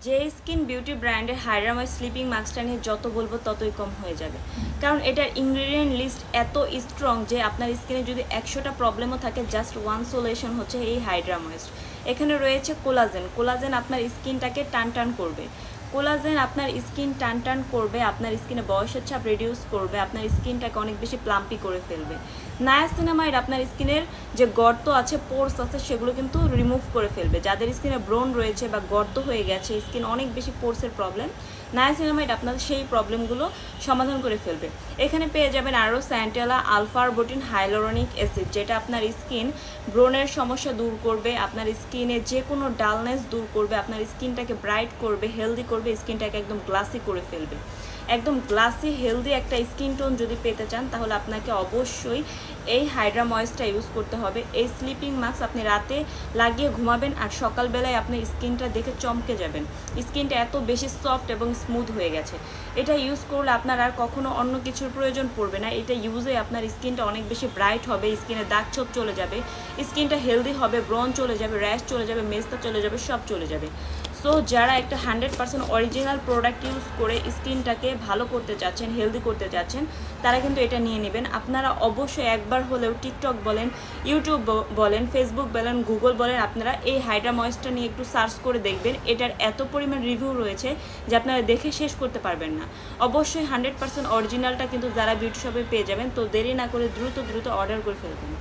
যে skin beauty ব্র্যান্ডের Hydra moisture sleeping মাস্কটা নিয়ে যত বলবো ততই কম হয়ে যাবে, কারণ এটার ইনগ্রেডিয়েন্ট লিস্ট এত স্ট্রং যে আপনার স্কিনে যদি 100টা প্রবলেমও থাকে জাস্ট ওয়ান সলিউশন হচ্ছে এই হাইড্রা ময়েশ্চার। এখানে রয়েছে কোলাজেন। কোলাজেন আপনার স্কিনটাকে টান টান করবে। কোলাজেন আপনার স্কিন টান টান করবে, আপনার স্কিনে বয়সের ছাপ রিডিউস করবে, আপনার স্কিনটাকে অনেক বেশি প্লাম্পি করে ফেলবে। নায়াসিনামাইড আপনার স্কিনের যে গর্ত আছে, পোর্স আছে, সেগুলো কিন্তু রিমুভ করে ফেলবে। যাদের স্কিনে ব্রণ রয়েছে বা গর্ত হয়ে গেছে, স্কিন অনেক বেশি পোর্সের প্রবলেম, নায়াসিনামাইড আপনাদের সেই প্রবলেমগুলো সমাধান করে ফেলবে। এখানে পেয়ে যাবেন আরও স্যান্টেলা আলফা-আরবুটিন হাইলোরনিক অ্যাসিড, যেটা আপনার স্কিন ব্রণের সমস্যা দূর করবে, আপনার স্কিনে যে কোনো ডালনেস দূর করবে, আপনার স্কিনটাকে ব্রাইট করবে, হেলদি করবে, স্কিনটাকে একদম গ্লাসি করে ফেলবে। একদম গ্লাসি হেলদি একটা স্কিন টোন যদি পেতে চান তাহলে আপনাকে অবশ্যই এই হাইড্রা ময়েশ্চার ইউজ করতে হবে। এই স্লিপিং মাস্ক আপনি রাতে লাগিয়ে ঘুমাবেন আর সকালবেলায় আপনি স্কিনটা দেখে চমকে যাবেন। স্কিনটা এত বেশি সফট এবং স্মুথ হয়ে গেছে। এটা ইউজ করলে আপনার আর কখনো অন্য কিছুর প্রয়োজন পড়বে না। এটা ইউজে আপনার স্কিনটা অনেক বেশি ব্রাইট হবে, স্কিনে দাগ ছোপ চলে যাবে, স্কিনটা হেলদি হবে, ব্রণ চলে যাবে, র্যাশ চলে যাবে, মেস্তা চলে যাবে, সব চলে যাবে। সো যারা একটা 100% অরিজিনাল প্রোডাক্ট ইউজ করে স্কিনটাকে ভালো করতে চাচ্ছেন, হেলদি করতে চাচ্ছেন, তারা কিন্তু এটা নিয়ে নেবেন। আপনারা অবশ্যই একবার হলেও টিকটক বলেন, ইউটিউব বলেন, ফেসবুক বলেন, গুগল বলেন, আপনারা এই হাইড্রা ময়েশ্চার নিয়ে একটু সার্চ করে দেখবেন। এটার এত পরিমাণ রিভিউ রয়েছে যে আপনারা দেখে শেষ করতে পারবেন না। অবশ্যই 100% অরিজিনালটা কিন্তু যারা বিউটি শপে পেয়ে যাবেন। তো দেরি না করে দ্রুত অর্ডার করে ফেলবেন।